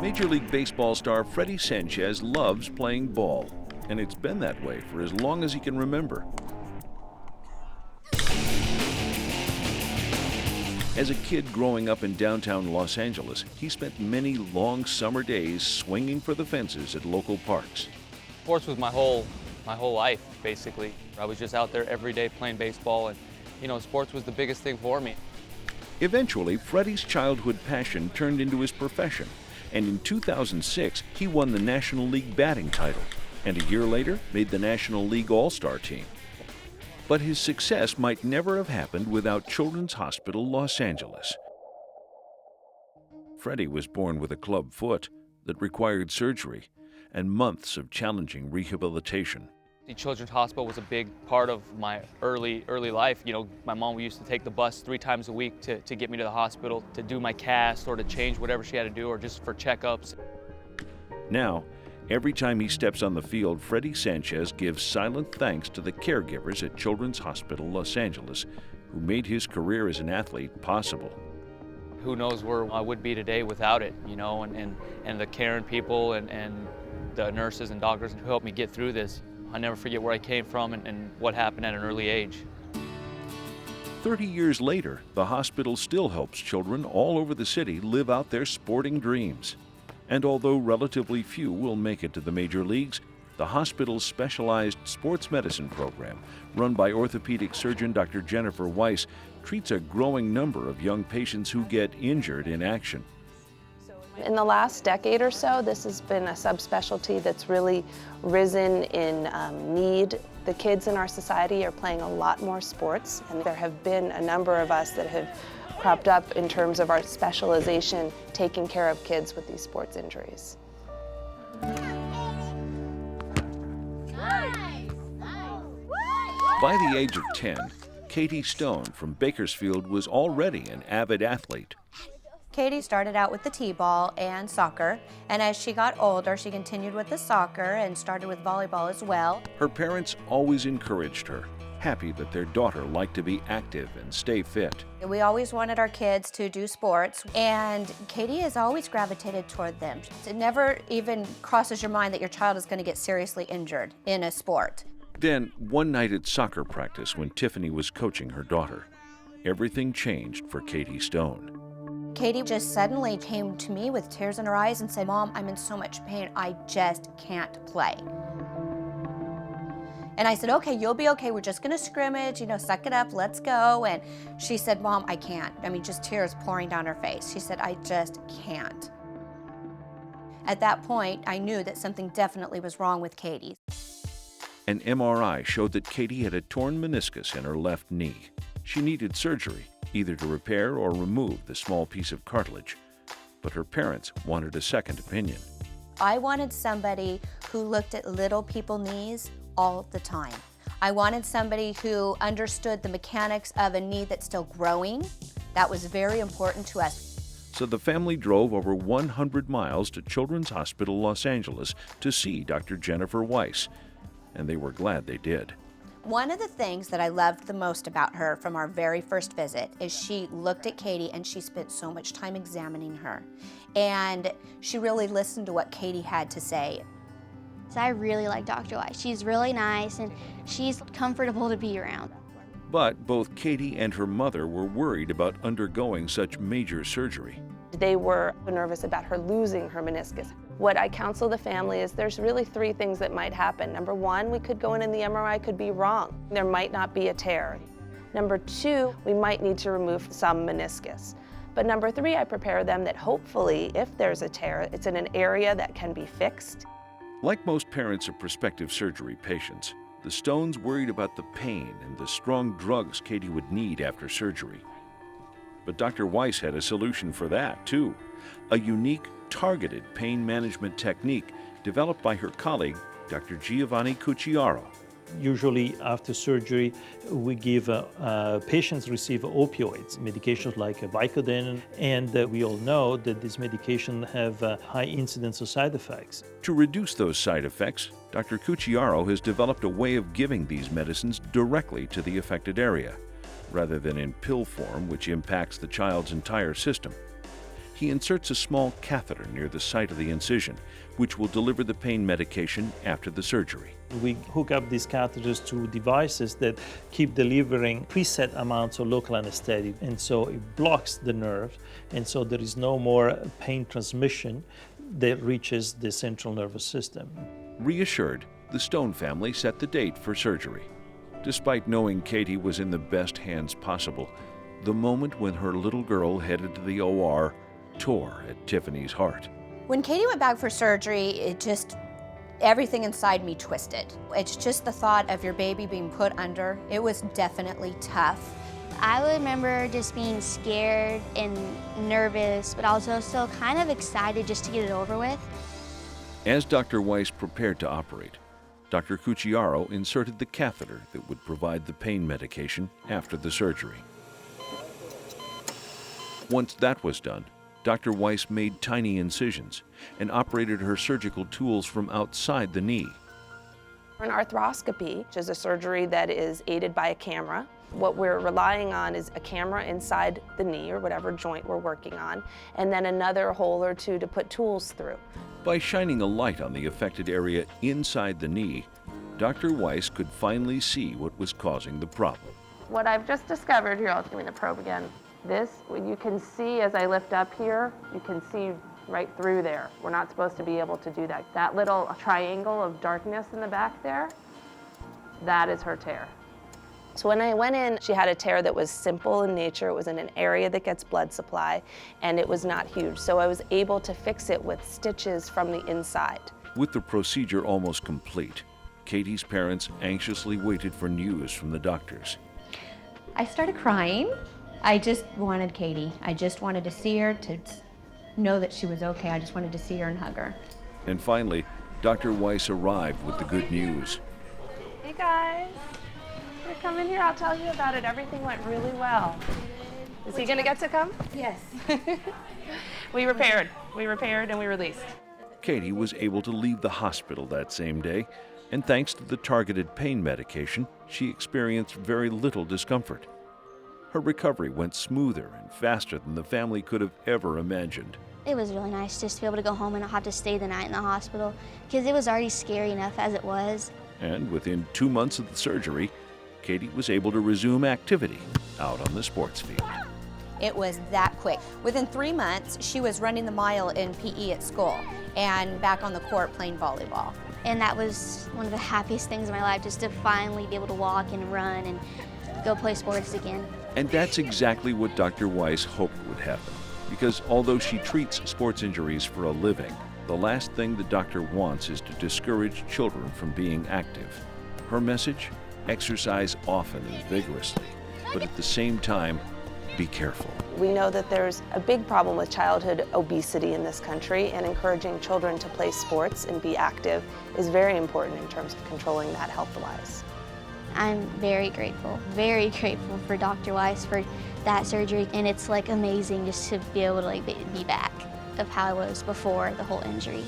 Major League Baseball star Freddy-Sanchez loves playing ball, and it's been that way for as long as he can remember. As a kid growing up in downtown Los Angeles, he spent many long summer days swinging for the fences at local parks. Sports was my whole life, basically. I was just out there every day playing baseball, and sports was the biggest thing for me. Eventually, Freddie's childhood passion turned into his profession, and in 2006, he won the National League batting title, and a year later, made the National League All-Star team. But his success might never have happened without Children's Hospital Los Angeles. Freddie was born with a club foot that required surgery and months of challenging rehabilitation. The Children's Hospital was a big part of my early life. My mom used to take the bus 3 times a week to get me to the hospital, to do my cast or to change whatever she had to do, or just for checkups. Now, every time he steps on the field, Freddy-Sanchez gives silent thanks to the caregivers at Children's Hospital Los Angeles, who made his career as an athlete possible. Who knows where I would be today without it, and the caring people and the nurses and doctors who helped me get through this. I never forget where I came from and what happened at an early age. 30 years later, the hospital still helps children all over the city live out their sporting dreams. And although relatively few will make it to the major leagues, the hospital's specialized sports medicine program, run by orthopedic surgeon Dr. Jennifer Weiss, treats a growing number of young patients who get injured in action. In the last decade or so, this has been a subspecialty that's really risen in need. The kids in our society are playing a lot more sports, and there have been a number of us that have cropped up in terms of our specialization taking care of kids with these sports injuries. By the age of 10, Katie Stone from Bakersfield was already an avid athlete. Katie started out with the t-ball and soccer, and as she got older, she continued with the soccer and started with volleyball as well. Her parents always encouraged her, happy that their daughter liked to be active and stay fit. We always wanted our kids to do sports, and Katie has always gravitated toward them. It never even crosses your mind that your child is going to get seriously injured in a sport. Then, one night at soccer practice when Tiffany was coaching her daughter, everything changed for Katie Stone. Katie just suddenly came to me with tears in her eyes and said, "Mom, I'm in so much pain, I just can't play." And I said, "Okay, you'll be okay. We're just gonna scrimmage, suck it up, let's go." And she said, "Mom, I can't." Just tears pouring down her face. She said, "I just can't." At that point, I knew that something definitely was wrong with Katie. An MRI showed that Katie had a torn meniscus in her left knee. She needed surgery, either to repair or remove the small piece of cartilage. But her parents wanted a second opinion. I wanted somebody who looked at little people's knees all the time. I wanted somebody who understood the mechanics of a knee that's still growing. That was very important to us. So the family drove over 100 miles to Children's Hospital Los Angeles to see Dr. Jennifer Weiss, and they were glad they did. One of the things that I loved the most about her from our very first visit is she looked at Katie and she spent so much time examining her. And she really listened to what Katie had to say. So I really like Dr. Weiss. She's really nice and she's comfortable to be around. But both Katie and her mother were worried about undergoing such major surgery. They were nervous about her losing her meniscus. What I counsel the family is there's really 3 things that might happen. Number 1, we could go in and the MRI could be wrong. There might not be a tear. Number 2, we might need to remove some meniscus. But number 3, I prepare them that hopefully, if there's a tear, it's in an area that can be fixed. Like most parents of prospective surgery patients, the Stones worried about the pain and the strong drugs Katie would need after surgery. But Dr. Weiss had a solution for that, too. A unique, targeted pain management technique developed by her colleague, Dr. Giovanni Cucciaro. Usually after surgery, we give patients receive opioids, medications like Vicodin, and we all know that these medications have a high incidence of side effects. To reduce those side effects, Dr. Cucciaro has developed a way of giving these medicines directly to the affected area, rather than in pill form, which impacts the child's entire system. He inserts a small catheter near the site of the incision, which will deliver the pain medication after the surgery. We hook up these catheters to devices that keep delivering preset amounts of local anesthetic, and so it blocks the nerve, and so there is no more pain transmission that reaches the central nervous system. Reassured, the Stone family set the date for surgery. Despite knowing Katie was in the best hands possible, the moment when her little girl headed to the OR tore at Tiffany's heart. When Katie went back for surgery, everything inside me twisted. It's just the thought of your baby being put under. It was definitely tough. I remember just being scared and nervous, but also still kind of excited just to get it over with. As Dr. Weiss prepared to operate, Dr. Cucciaro inserted the catheter that would provide the pain medication after the surgery. Once that was done, Dr. Weiss made tiny incisions and operated her surgical tools from outside the knee. An arthroscopy, which is a surgery that is aided by a camera. What we're relying on is a camera inside the knee or whatever joint we're working on, and then another hole or two to put tools through. By shining a light on the affected area inside the knee, Dr. Weiss could finally see what was causing the problem. What I've just discovered, here, I'll give me the probe again. This, you can see as I lift up here, you can see right through there. We're not supposed to be able to do that. That little triangle of darkness in the back there, that is her tear. So when I went in, she had a tear that was simple in nature. It was in an area that gets blood supply, and it was not huge. So I was able to fix it with stitches from the inside. With the procedure almost complete, Katie's parents anxiously waited for news from the doctors. I started crying. I just wanted Katie. I just wanted to see her, to know that she was okay. I just wanted to see her and hug her. And finally, Dr. Weiss arrived with the good news. Hey guys, you're coming here, I'll tell you about it. Everything went really well. Is he gonna get to come? Yes. We repaired and we released. Katie was able to leave the hospital that same day, and thanks to the targeted pain medication, she experienced very little discomfort. Her recovery went smoother and faster than the family could have ever imagined. It was really nice just to be able to go home and not have to stay the night in the hospital, because it was already scary enough as it was. And within 2 months of the surgery, Katie was able to resume activity out on the sports field. It was that quick. Within 3 months, she was running the mile in PE at school and back on the court playing volleyball. And that was one of the happiest things in my life, just to finally be able to walk and run and go play sports again. And that's exactly what Dr. Weiss hoped would happen. Because although she treats sports injuries for a living, the last thing the doctor wants is to discourage children from being active. Her message? Exercise often and vigorously, but at the same time, be careful. We know that there's a big problem with childhood obesity in this country, and encouraging children to play sports and be active is very important in terms of controlling that health-wise. I'm very grateful for Dr. Weiss for that surgery, and it's like amazing just to be able to be back of how I was before the whole injury.